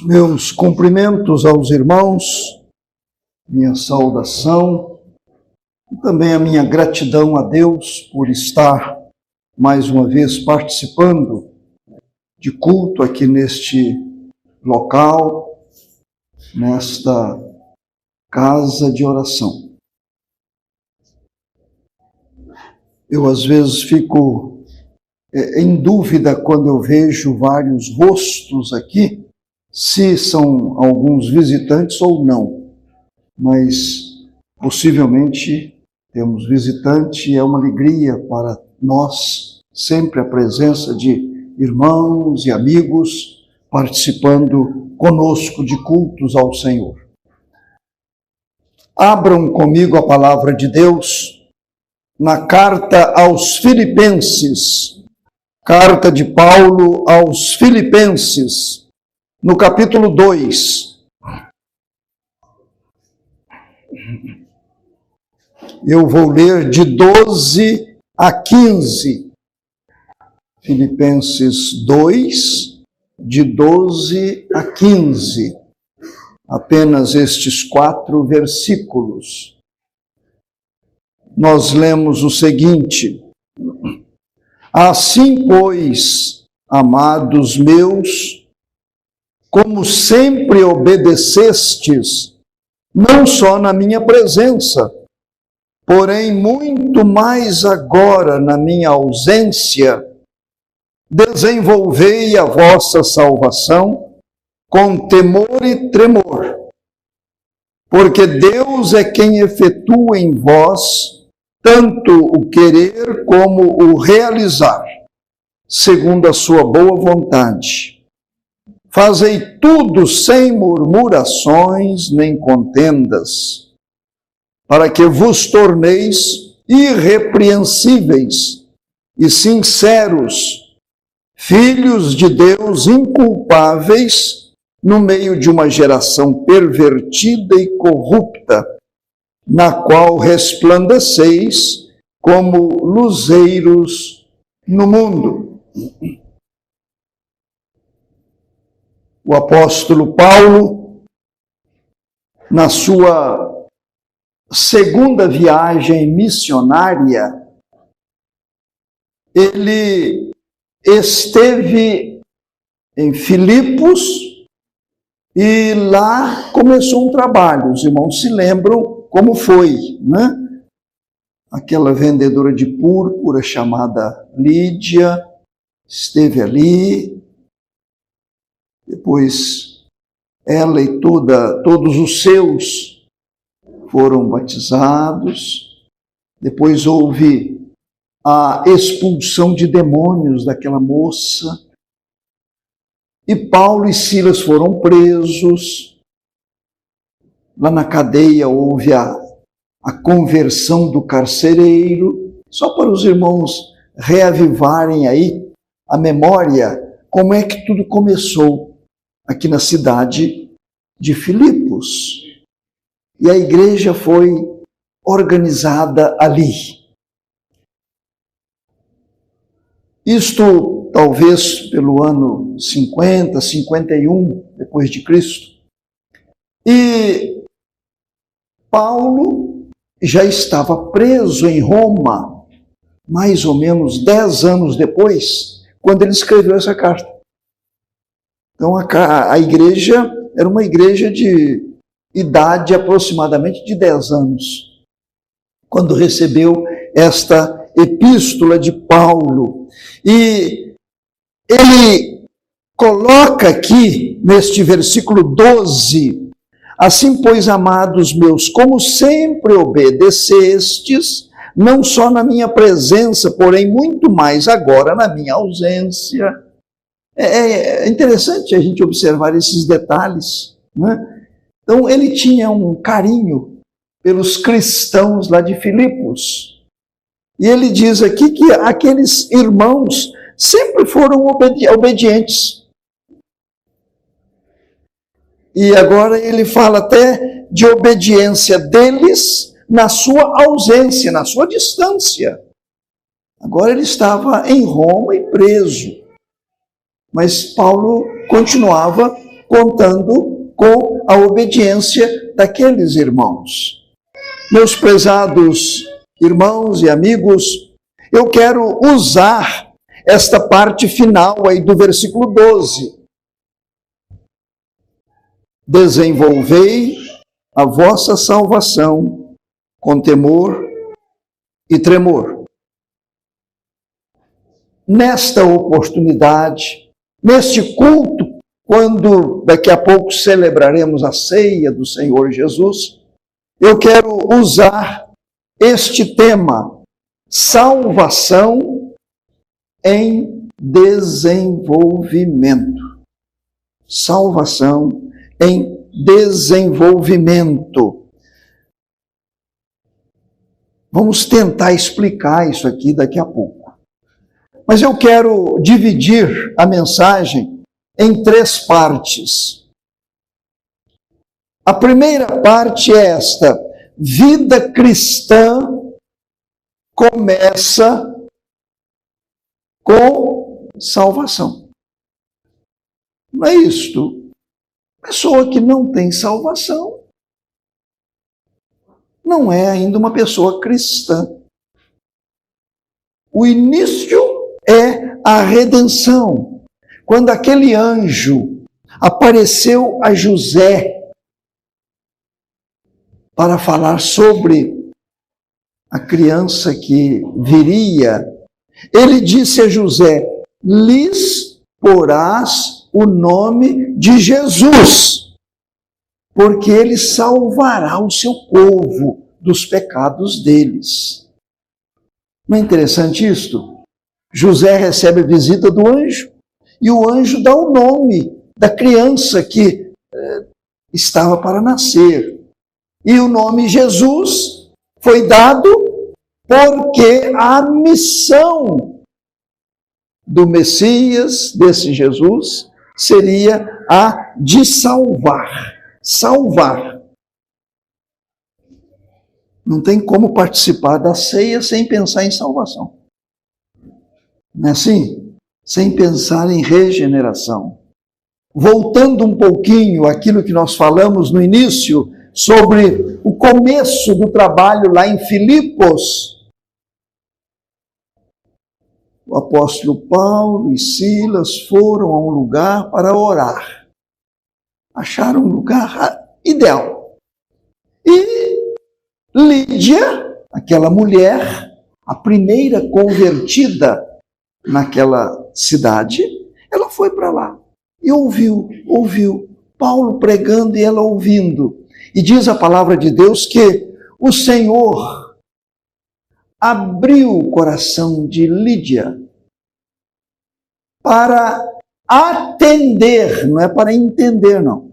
Meus cumprimentos aos irmãos, minha saudação e também a minha gratidão a Deus por estar mais uma vez participando de culto aqui neste local, nesta casa de oração. Eu às vezes fico em dúvida quando eu vejo vários rostos aqui, se são alguns visitantes ou não, mas possivelmente temos visitante e é uma alegria para nós sempre a presença de irmãos e amigos participando conosco de cultos ao Senhor. Abram comigo a palavra de Deus na carta aos Filipenses, carta de Paulo aos Filipenses, no capítulo 2, eu vou ler de 12 a 15. Filipenses 2, de 12 a 15. Apenas estes 4 versículos. Nós lemos o seguinte: Assim, pois, amados meus, como sempre obedecestes, não só na minha presença, porém muito mais agora na minha ausência, desenvolvei a vossa salvação com temor e tremor, porque Deus é quem efetua em vós tanto o querer como o realizar, segundo a sua boa vontade. Fazei tudo sem murmurações nem contendas, para que vos torneis irrepreensíveis e sinceros, filhos de Deus inculpáveis, no meio de uma geração pervertida e corrupta, na qual resplandeceis como luzeiros no mundo. O apóstolo Paulo, na sua segunda viagem missionária, ele esteve em Filipos e lá começou um trabalho. Os irmãos se lembram como foi, né? Aquela vendedora de púrpura chamada Lídia esteve ali. Depois, ela e todos os seus foram batizados. Depois houve a expulsão de demônios daquela moça. E Paulo e Silas foram presos. Lá na cadeia houve a conversão do carcereiro. Só para os irmãos reavivarem aí a memória, como é que tudo começou aqui na cidade de Filipos. E a igreja foi organizada ali. Isto talvez pelo ano 50, 51 depois de Cristo. E Paulo já estava preso em Roma, mais ou menos 10 anos depois, quando ele escreveu essa carta. Então a igreja era uma igreja de idade aproximadamente de 10 anos, quando recebeu esta epístola de Paulo. E ele coloca aqui, neste versículo 12, assim, pois, amados meus, como sempre obedecestes, não só na minha presença, porém muito mais agora na minha ausência. É interessante a gente observar esses detalhes, né? Então, ele tinha um carinho pelos cristãos lá de Filipos. E ele diz aqui que aqueles irmãos sempre foram obedientes. E agora ele fala até de obediência deles na sua ausência, na sua distância. Agora ele estava em Roma e preso. Mas Paulo continuava contando com a obediência daqueles irmãos. Meus prezados irmãos e amigos, eu quero usar esta parte final aí do versículo 12. Desenvolvei a vossa salvação com temor e tremor. Nesta oportunidade, neste culto, quando daqui a pouco celebraremos a ceia do Senhor Jesus, eu quero usar este tema, salvação em desenvolvimento. Salvação em desenvolvimento. Vamos tentar explicar isso aqui daqui a pouco. Mas eu quero dividir a mensagem em 3 partes. A primeira parte é esta: vida cristã começa com salvação. Não é isto? Pessoa que não tem salvação não é ainda uma pessoa cristã. O início é a redenção. Quando aquele anjo apareceu a José para falar sobre a criança que viria, ele disse a José: lhes porás o nome de Jesus, porque ele salvará o seu povo dos pecados deles. Não é interessante isto? José recebe a visita do anjo, e o anjo dá o nome da criança que estava para nascer. E o nome Jesus foi dado porque a missão do Messias, desse Jesus, seria a de salvar. Salvar. Não tem como participar da ceia sem pensar em salvação. Não é assim? Sem pensar em regeneração. Voltando um pouquinho àquilo que nós falamos no início, sobre o começo do trabalho lá em Filipos, o apóstolo Paulo e Silas foram a um lugar para orar. Acharam um lugar ideal. E Lídia, aquela mulher, a primeira convertida naquela cidade, ela foi para lá e ouviu Paulo pregando e ela ouvindo. E diz a palavra de Deus que o Senhor abriu o coração de Lídia para atender, não é para entender, não.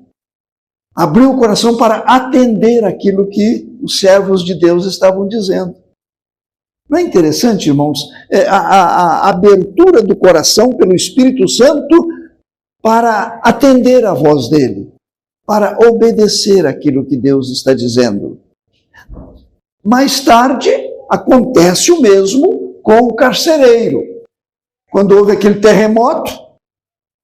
Abriu o coração para atender aquilo que os servos de Deus estavam dizendo. Não é interessante, irmãos, a abertura do coração pelo Espírito Santo para atender a voz dele, para obedecer aquilo que Deus está dizendo. Mais tarde, acontece o mesmo com o carcereiro. Quando houve aquele terremoto,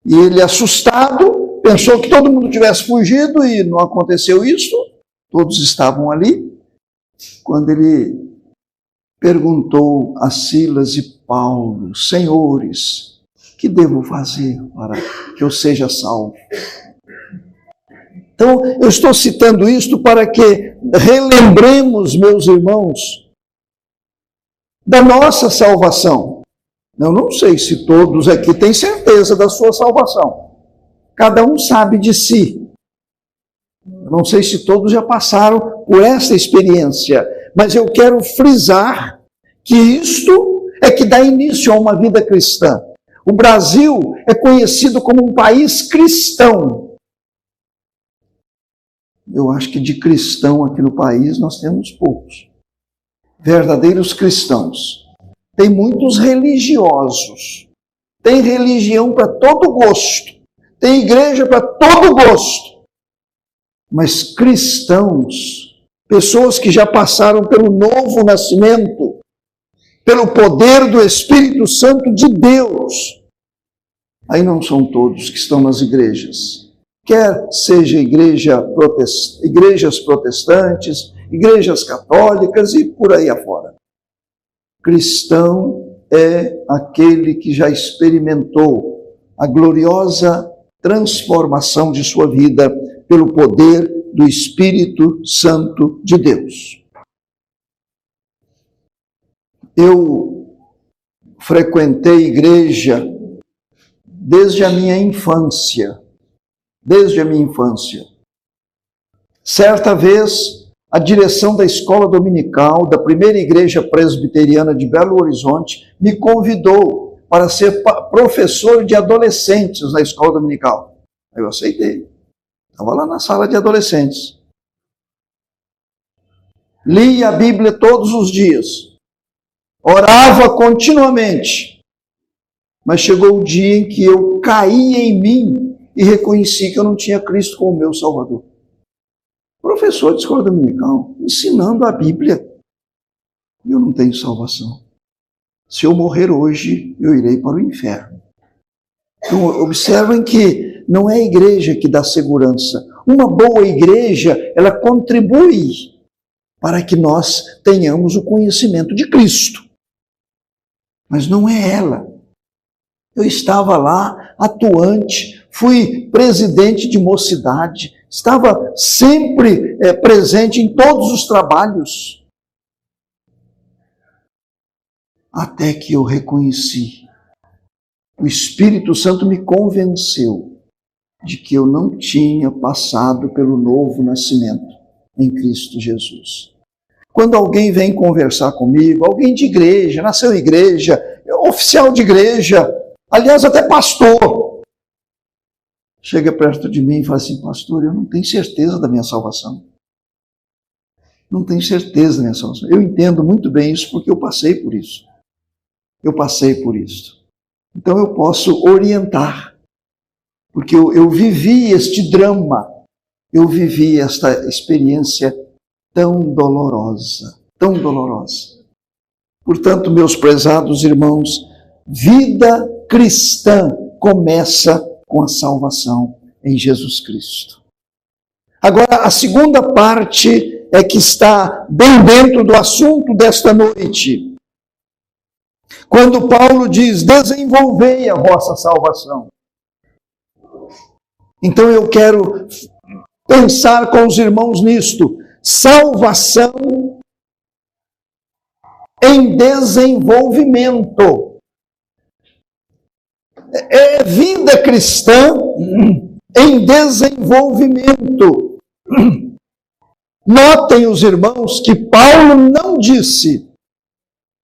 e ele assustado, pensou que todo mundo tivesse fugido e não aconteceu isso, todos estavam ali. Quando ele perguntou a Silas e Paulo: senhores, que devo fazer para que eu seja salvo? Então, eu estou citando isto para que relembremos, meus irmãos, da nossa salvação. Eu não sei se todos aqui têm certeza da sua salvação. Cada um sabe de si. Eu não sei se todos já passaram por essa experiência, mas eu quero frisar que isto é que dá início a uma vida cristã. O Brasil é conhecido como um país cristão. Eu acho que de cristão aqui no país nós temos poucos. Verdadeiros cristãos. Tem muitos religiosos. Tem religião para todo gosto. Tem igreja para todo gosto. Mas cristãos, pessoas que já passaram pelo novo nascimento, pelo poder do Espírito Santo de Deus, aí não são todos que estão nas igrejas. quer seja igrejas protestantes, igrejas católicas e por aí afora. Cristão é aquele que já experimentou a gloriosa transformação de sua vida pelo poder do Espírito Santo de Deus. Eu frequentei igreja desde a minha infância. Certa vez, a direção da escola dominical da primeira igreja presbiteriana de Belo Horizonte me convidou para ser professor de adolescentes na escola dominical. Eu aceitei. Estava lá na sala de adolescentes. Lia a Bíblia todos os dias. Orava continuamente. Mas chegou o dia em que eu caí em mim e reconheci que eu não tinha Cristo como meu Salvador. Professor de escola dominical, ensinando a Bíblia. Eu não tenho salvação. Se eu morrer hoje, eu irei para o inferno. Então, observem que não é a igreja que dá segurança. Uma boa igreja, ela contribui para que nós tenhamos o conhecimento de Cristo. Mas não é ela. Eu estava lá, atuante, fui presidente de mocidade, estava sempre presente em todos os trabalhos. Até que eu reconheci. O Espírito Santo me convenceu de que eu não tinha passado pelo novo nascimento em Cristo Jesus. Quando alguém vem conversar comigo, alguém de igreja, nasceu em igreja, oficial de igreja, aliás, até pastor, chega perto de mim e fala assim: pastor, eu não tenho certeza da minha salvação. Não tenho certeza da minha salvação. Eu entendo muito bem isso porque eu passei por isso. Então eu posso orientar, porque eu vivi este drama, eu vivi esta experiência tão dolorosa. Portanto, meus prezados irmãos, vida cristã começa com a salvação em Jesus Cristo. Agora, a segunda parte é que está bem dentro do assunto desta noite. Quando Paulo diz: desenvolvei a vossa salvação. Então eu quero pensar com os irmãos nisto. Salvação em desenvolvimento. É vida cristã em desenvolvimento. Notem os irmãos que Paulo não disse,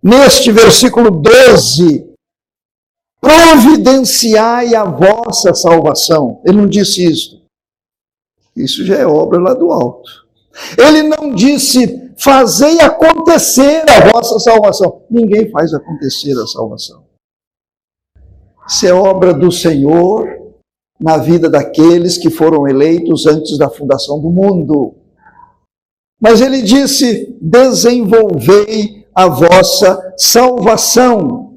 neste versículo 12, providenciai a vossa salvação. Ele não disse isso. Isso já é obra lá do alto. Ele não disse, fazei acontecer a vossa salvação. Ninguém faz acontecer a salvação. Isso é obra do Senhor na vida daqueles que foram eleitos antes da fundação do mundo. Mas ele disse, desenvolvei a vossa salvação.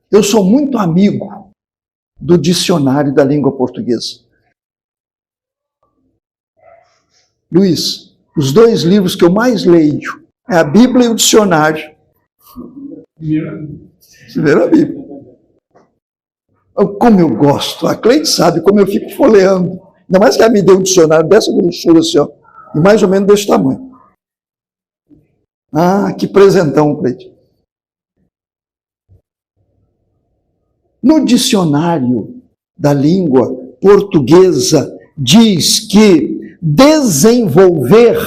Eu sou muito amigo do dicionário da língua portuguesa. Luiz, os dois livros que eu mais leio é a Bíblia e o dicionário. Primeiro a Bíblia. Como eu gosto, a Cleide sabe como eu fico folheando. Ainda mais que ela me deu um dicionário dessa grossura assim, ó, e mais ou menos desse tamanho. Ah, que presentão, Cleide. No dicionário da língua portuguesa diz que desenvolver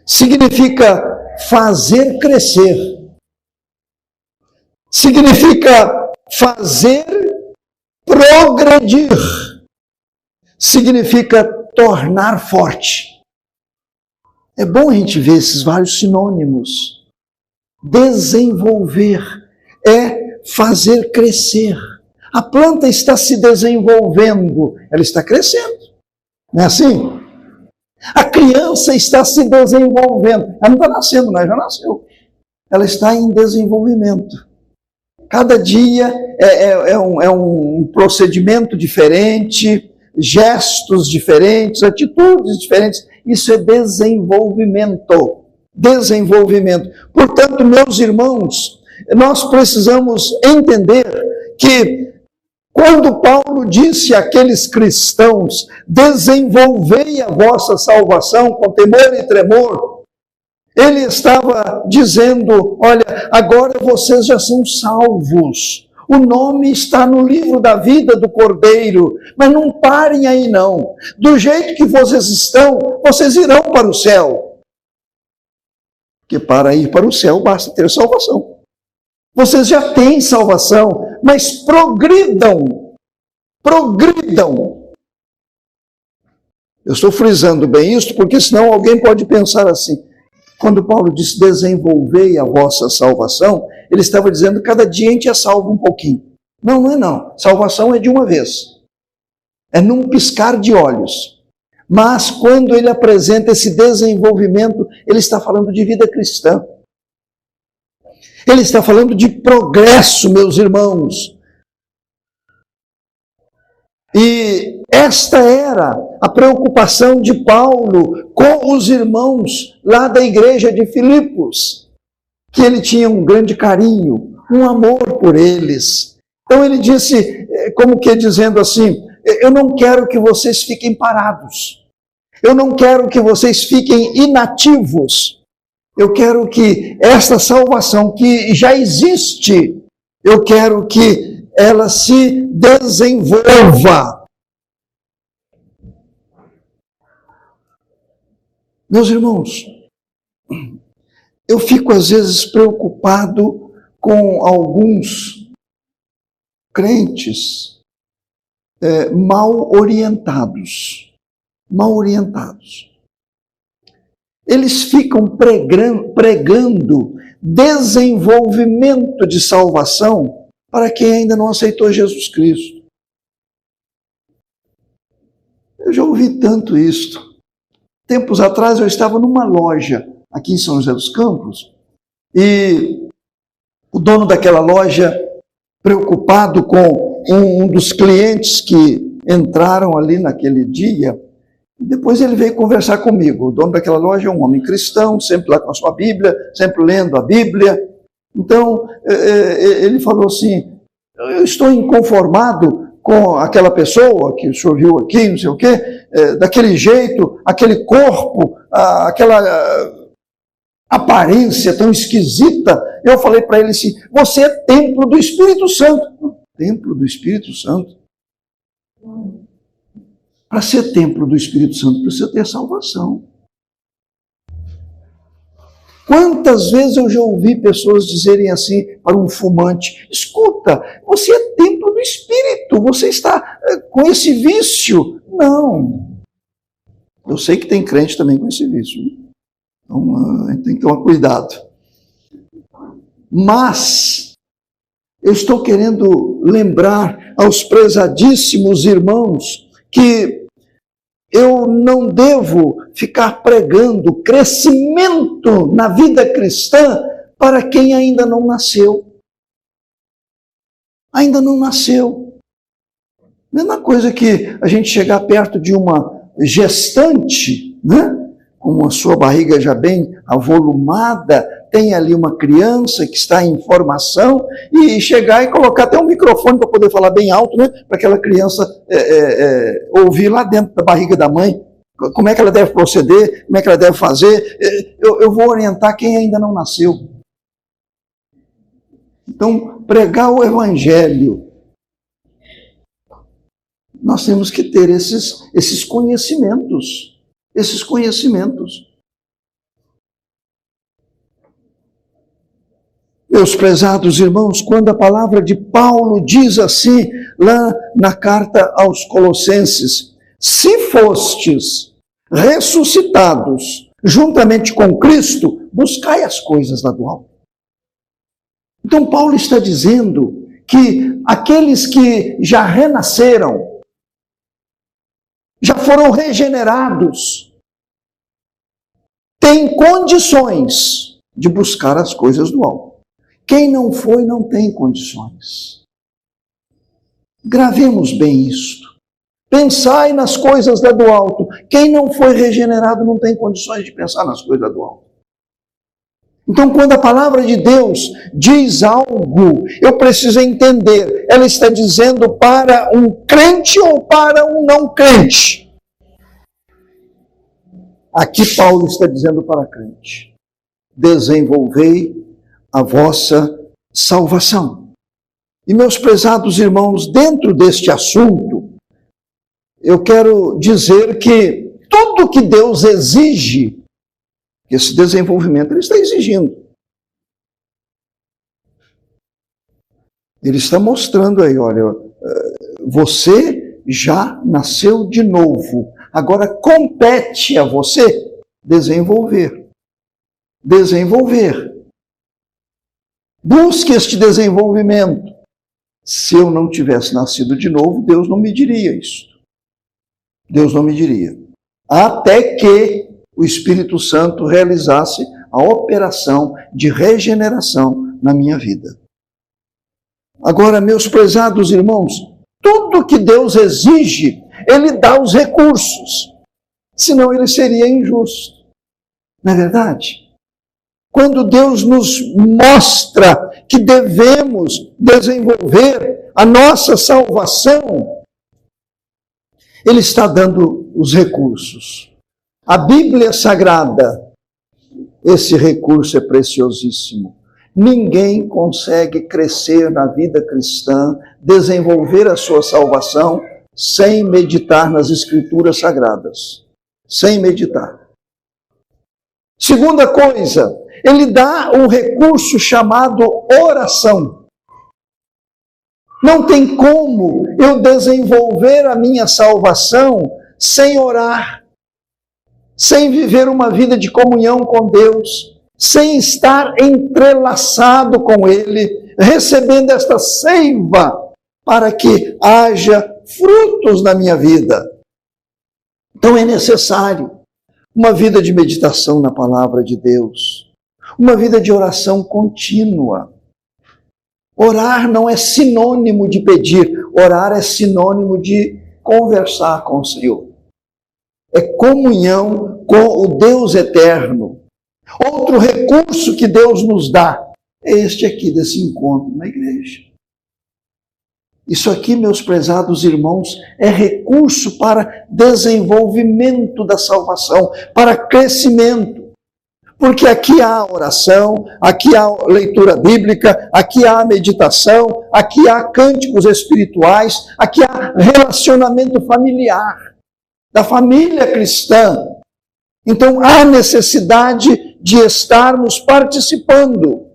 significa fazer crescer. Significa fazer progredir. Significa tornar forte. É bom a gente ver esses vários sinônimos. Desenvolver é fazer crescer. A planta está se desenvolvendo, ela está crescendo. Não é assim? A criança está se desenvolvendo. Ela não está nascendo, mas já nasceu. Ela está em desenvolvimento. Cada dia é um procedimento diferente, gestos diferentes, atitudes diferentes. Isso é desenvolvimento. Desenvolvimento. Portanto, meus irmãos, nós precisamos entender que quando Paulo disse àqueles cristãos, desenvolvei a vossa salvação com temor e tremor, ele estava dizendo, olha, agora vocês já são salvos. O nome está no livro da vida do Cordeiro, mas não parem aí não. Do jeito que vocês estão, vocês irão para o céu. Porque para ir para o céu basta ter salvação. Vocês já têm salvação, mas progridam. Progridam. Eu estou frisando bem isso, porque senão alguém pode pensar assim. Quando Paulo disse, desenvolvei a vossa salvação, ele estava dizendo, cada dia a gente é salvo um pouquinho. Não, não é não. Salvação é de uma vez. É num piscar de olhos. Mas quando ele apresenta esse desenvolvimento, ele está falando de vida cristã. Ele está falando de progresso, meus irmãos. E esta era a preocupação de Paulo com os irmãos lá da igreja de Filipos, que ele tinha um grande carinho, um amor por eles. Então ele disse, como que dizendo assim, eu não quero que vocês fiquem parados, eu não quero que vocês fiquem inativos, eu quero que esta salvação que já existe, eu quero que ela se desenvolva. Meus irmãos, eu fico às vezes preocupado com alguns crentes mal orientados. Eles ficam pregando desenvolvimento de salvação para quem ainda não aceitou Jesus Cristo. Eu já ouvi tanto isto. Tempos atrás eu estava numa loja aqui em São José dos Campos e o dono daquela loja, preocupado com um dos clientes que entraram ali naquele dia, depois ele veio conversar comigo. O dono daquela loja é um homem cristão, sempre lá com a sua Bíblia, sempre lendo a Bíblia. Então, ele falou assim, eu estou inconformado com aquela pessoa que o senhor viu aqui, não sei o quê, daquele jeito, aquele corpo, aquela aparência tão esquisita. Eu falei para ele assim, você é templo do Espírito Santo. Templo do Espírito Santo? Para ser templo do Espírito Santo, precisa ter salvação. Quantas vezes eu já ouvi pessoas dizerem assim para um fumante, escuta, você é templo do Espírito, você está com esse vício. Não. Eu sei que tem crente também com esse vício. Então, a gente tem que tomar cuidado. Mas, eu estou querendo lembrar aos prezadíssimos irmãos que eu não devo ficar pregando crescimento na vida cristã para quem ainda não nasceu. Ainda não nasceu. Mesma coisa que a gente chegar perto de uma gestante, né? Com a sua barriga já bem avolumada, tem ali uma criança que está em formação, e chegar e colocar até um microfone para poder falar bem alto, né? Para aquela criança ouvir lá dentro da barriga da mãe, como é que ela deve proceder, como é que ela deve fazer. Eu vou orientar quem ainda não nasceu. Então, pregar o Evangelho, nós temos que ter esses conhecimentos. Esses conhecimentos. Meus prezados irmãos, quando a palavra de Paulo diz assim, lá na carta aos Colossenses, se fostes ressuscitados juntamente com Cristo, buscai as coisas lá do alto. Então Paulo está dizendo que aqueles que já renasceram, já foram regenerados, têm condições de buscar as coisas do alto. Quem não foi, não tem condições. Gravemos bem isto. Pensai nas coisas lá do alto. Quem não foi regenerado não tem condições de pensar nas coisas lá do alto. Então, quando a palavra de Deus diz algo, eu preciso entender. Ela está dizendo para um crente ou para um não crente? Aqui Paulo está dizendo para crente. Desenvolvei a vossa salvação. E meus prezados irmãos, dentro deste assunto, eu quero dizer que tudo que Deus exige, esse desenvolvimento, Ele está exigindo. Ele está mostrando aí, olha, você já nasceu de novo. Agora compete a você desenvolver. Desenvolver. Busque este desenvolvimento. Se eu não tivesse nascido de novo, Deus não me diria isso. Deus não me diria. Até que o Espírito Santo realizasse a operação de regeneração na minha vida. Agora, meus prezados irmãos, tudo que Deus exige, Ele dá os recursos. Senão Ele seria injusto. Não é verdade? Quando Deus nos mostra que devemos desenvolver a nossa salvação, Ele está dando os recursos. A Bíblia Sagrada, esse recurso é preciosíssimo. Ninguém consegue crescer na vida cristã, desenvolver a sua salvação, sem meditar nas Escrituras Sagradas. Sem meditar. Segunda coisa, Ele dá um recurso chamado oração. Não tem como eu desenvolver a minha salvação sem orar, sem viver uma vida de comunhão com Deus, sem estar entrelaçado com Ele, recebendo esta seiva para que haja frutos na minha vida. Então é necessário uma vida de meditação na palavra de Deus, uma vida de oração contínua. Orar não é sinônimo de pedir, orar é sinônimo de conversar com o Senhor. É comunhão com o Deus eterno. Outro recurso que Deus nos dá é este aqui, desse encontro na igreja. Isso aqui, meus prezados irmãos, é recurso para desenvolvimento da salvação, para crescimento. Porque aqui há oração, aqui há leitura bíblica, aqui há meditação, aqui há cânticos espirituais, aqui há relacionamento familiar, da família cristã. Então há necessidade de estarmos participando.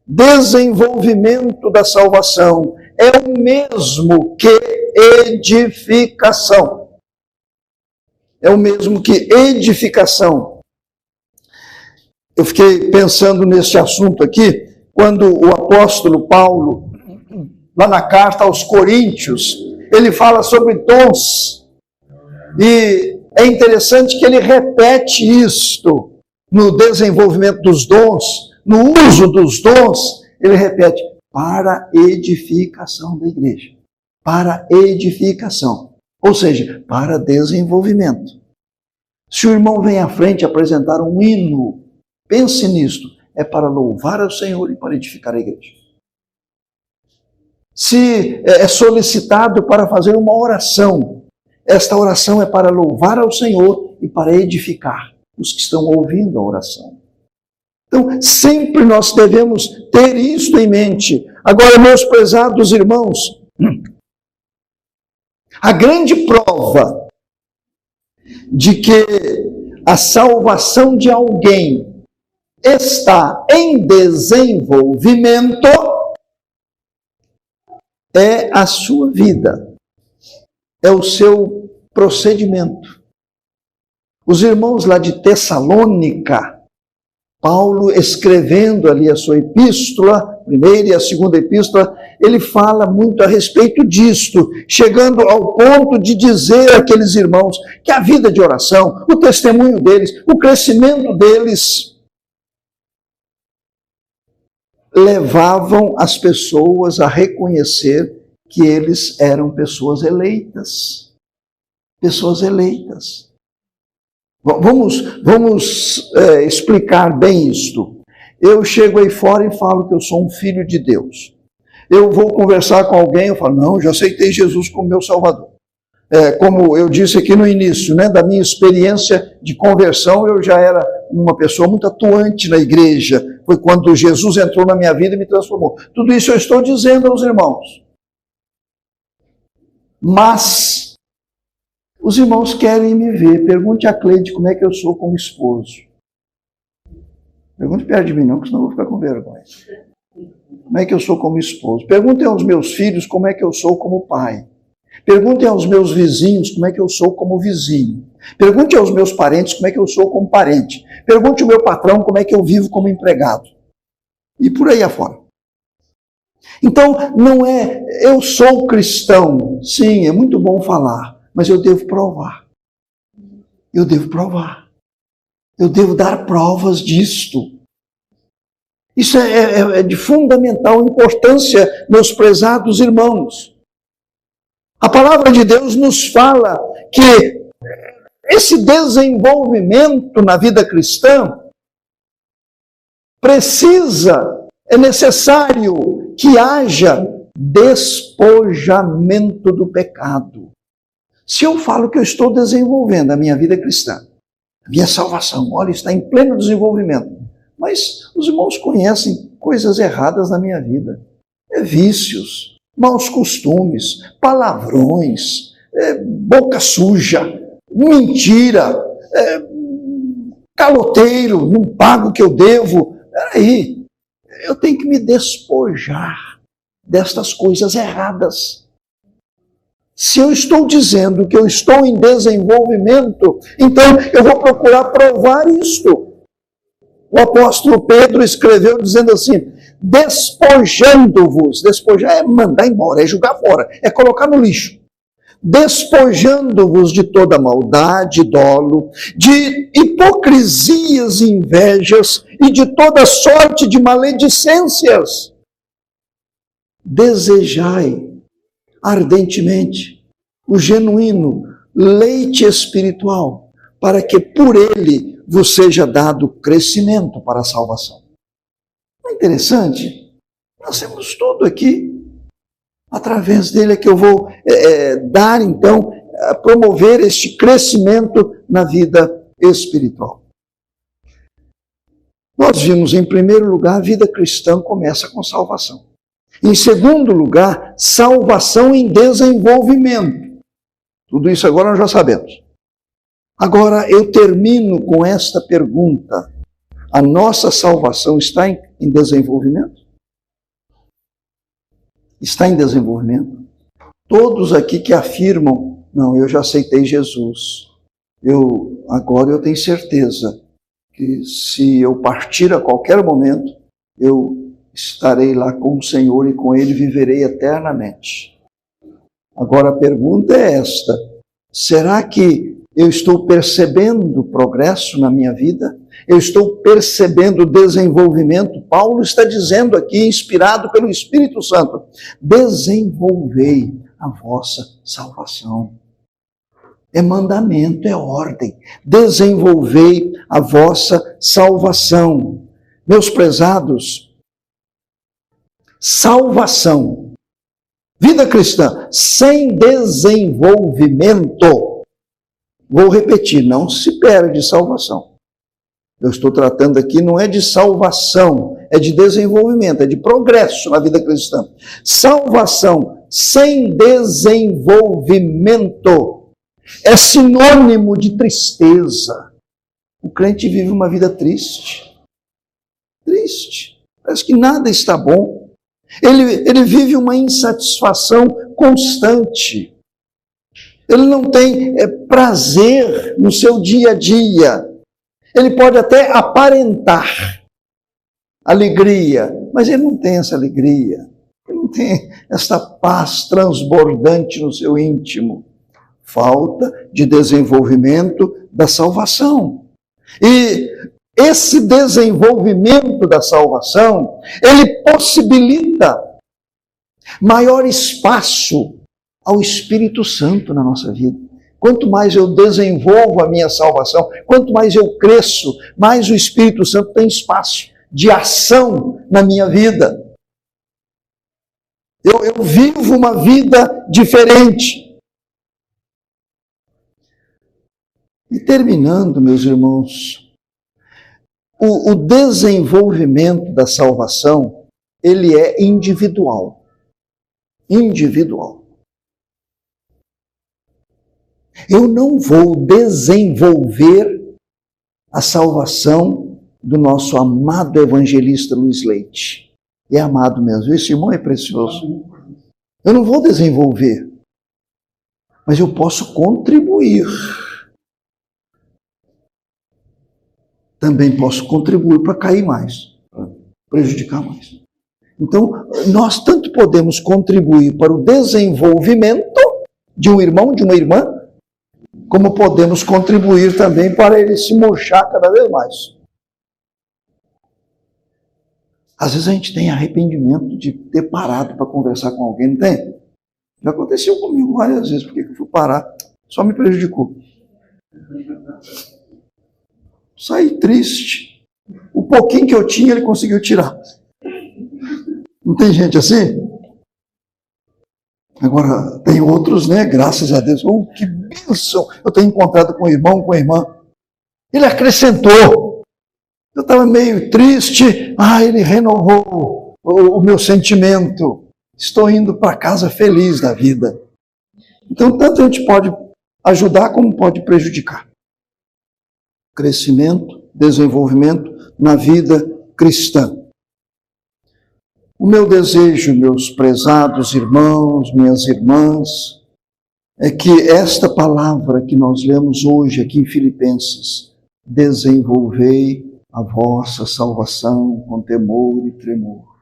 Desenvolvimento da salvação é o mesmo que edificação. É o mesmo que edificação. Eu fiquei pensando nesse assunto aqui, quando o apóstolo Paulo, lá na carta aos Coríntios, ele fala sobre dons. E é interessante que ele repete isto no desenvolvimento dos dons, no uso dos dons, ele repete, para edificação da igreja. Para edificação. Ou seja, para desenvolvimento. Se o irmão vem à frente apresentar um hino, pense nisto, é para louvar ao Senhor e para edificar a igreja. Se é solicitado para fazer uma oração, esta oração é para louvar ao Senhor e para edificar os que estão ouvindo a oração. Então, sempre nós devemos ter isto em mente. Agora, meus prezados irmãos, a grande prova de que a salvação de alguém está em desenvolvimento é a sua vida, é o seu procedimento. Os irmãos lá de Tessalônica, Paulo escrevendo ali a sua epístola, a primeira e a segunda epístola, ele fala muito a respeito disto, chegando ao ponto de dizer àqueles irmãos que a vida de oração, o testemunho deles, o crescimento deles, levavam as pessoas a reconhecer que eles eram pessoas eleitas. Pessoas eleitas. Vamos explicar bem isto. Eu chego aí fora e falo que eu sou um filho de Deus. Eu vou conversar com alguém, eu falo, não, já aceitei Jesus como meu Salvador. Como eu disse aqui no início, né, da minha experiência de conversão, eu já era uma pessoa muito atuante na igreja. Foi quando Jesus entrou na minha vida e me transformou. Tudo isso eu estou dizendo aos irmãos. Mas os irmãos querem me ver. Pergunte a Cleide como é que eu sou como esposo. Pergunte perto de mim não, porque senão eu vou ficar com vergonha. Como é que eu sou como esposo? Perguntem aos meus filhos como é que eu sou como pai. Perguntem aos meus vizinhos como é que eu sou como vizinho. Pergunte aos meus parentes como é que eu sou como parente. Pergunte ao meu patrão como é que eu vivo como empregado. E por aí afora. Então, não é eu sou cristão. Sim, é muito bom falar, mas eu devo provar. Eu devo provar. Eu devo dar provas disto. Isso é de fundamental importância, meus prezados irmãos. A palavra de Deus nos fala que esse desenvolvimento na vida cristã é necessário que haja despojamento do pecado. Se eu falo que eu estou desenvolvendo a minha vida cristã, a minha salvação, olha, está em pleno desenvolvimento, mas os irmãos conhecem coisas erradas na minha vida, vícios, maus costumes, palavrões, boca suja, mentira, caloteiro, não pago o que eu devo. Peraí, eu tenho que me despojar destas coisas erradas. Se eu estou dizendo que eu estou em desenvolvimento, então eu vou procurar provar isto. O apóstolo Pedro escreveu dizendo assim, despojando-vos, despojar é mandar embora, é jogar fora, é colocar no lixo. Despojando-vos de toda maldade, dolo, de hipocrisias e invejas e de toda sorte de maledicências. Desejai ardentemente o genuíno leite espiritual, para que por ele vos seja dado crescimento para a salvação. Não é interessante? Nós temos tudo aqui. Através dele é que eu vou dar, então, promover este crescimento na vida espiritual. Nós vimos, em primeiro lugar, a vida cristã começa com salvação. Em segundo lugar, salvação em desenvolvimento. Tudo isso agora nós já sabemos. Agora, eu termino com esta pergunta. A nossa salvação está em desenvolvimento? Está em desenvolvimento? Todos aqui que afirmam, não, eu já aceitei Jesus. Agora eu tenho certeza que se eu partir a qualquer momento, eu estarei lá com o Senhor e com Ele viverei eternamente. Agora a pergunta é esta: será que eu estou percebendo progresso na minha vida? Eu estou percebendo desenvolvimento? Paulo está dizendo aqui, inspirado pelo Espírito Santo, desenvolvei a vossa salvação. É mandamento, é ordem. Desenvolvei a vossa salvação. Meus prezados, salvação, vida cristã, sem desenvolvimento, vou repetir, não se perde salvação. Eu estou tratando aqui não é de salvação, é de desenvolvimento, é de progresso na vida cristã. Salvação sem desenvolvimento é sinônimo de tristeza. O crente vive uma vida triste. Triste. Parece que nada está bom. Ele vive uma insatisfação constante. Ele não tem prazer no seu dia a dia. Ele pode até aparentar alegria, mas ele não tem essa alegria. Ele não tem essa paz transbordante no seu íntimo. Falta de desenvolvimento da salvação. E esse desenvolvimento da salvação, ele possibilita maior espaço ao Espírito Santo na nossa vida. Quanto mais eu desenvolvo a minha salvação, quanto mais eu cresço, mais o Espírito Santo tem espaço de ação na minha vida. Eu vivo uma vida diferente. E terminando, meus irmãos, o desenvolvimento da salvação, ele é individual. Individual. Eu não vou desenvolver a salvação do nosso amado evangelista Luiz Leite. É amado mesmo. Esse irmão é precioso. Eu não vou desenvolver, mas eu posso contribuir. Também posso contribuir para cair mais, para prejudicar mais. Então, nós tanto podemos contribuir para o desenvolvimento de um irmão, de uma irmã, como podemos contribuir também para ele se murchar cada vez mais. Às vezes a gente tem arrependimento de ter parado para conversar com alguém, não tem? Já aconteceu comigo várias vezes, porque eu fui parar, só me prejudicou. Saí triste. O pouquinho que eu tinha, ele conseguiu tirar. Não tem gente assim? Agora, tem outros, né? Graças a Deus. Oh, que bênção! Eu tenho encontrado com o irmão, com a irmã. Ele acrescentou. Eu estava meio triste. Ele renovou o meu sentimento. Estou indo para casa feliz da vida. Então, tanto a gente pode ajudar como pode prejudicar. Crescimento, desenvolvimento na vida cristã. O meu desejo, meus prezados irmãos, minhas irmãs, é que esta palavra que nós lemos hoje aqui em Filipenses, desenvolvei a vossa salvação com temor e tremor.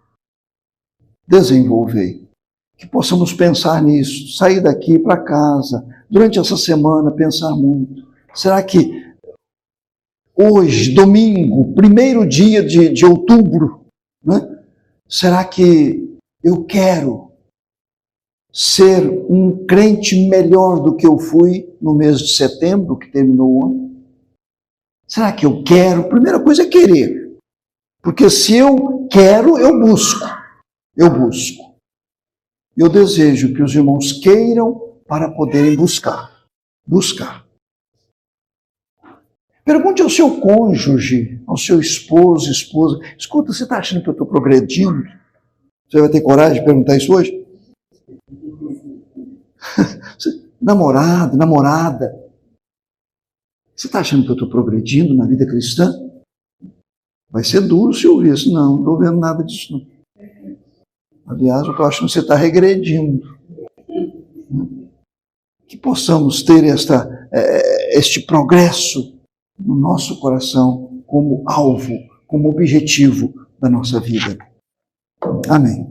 Desenvolvei. Que possamos pensar nisso, sair daqui para casa, durante essa semana, pensar muito. Será que hoje, domingo, primeiro dia de outubro, né? Será que eu quero ser um crente melhor do que eu fui no mês de setembro, que terminou o ano? Será que eu quero? Primeira coisa é querer. Porque se eu quero, eu busco. Eu busco. Eu desejo que os irmãos queiram para poderem buscar. Buscar. Pergunte ao seu cônjuge, ao seu esposo, esposa. Escuta, você está achando que eu estou progredindo? Você vai ter coragem de perguntar isso hoje? Namorado, namorada. Você está achando que eu estou progredindo na vida cristã? Vai ser duro se eu ouvir isso. Não estou vendo nada disso. Não. Aliás, eu estou achando que você está regredindo. Que possamos ter este progresso no nosso coração como alvo, como objetivo da nossa vida. Amém.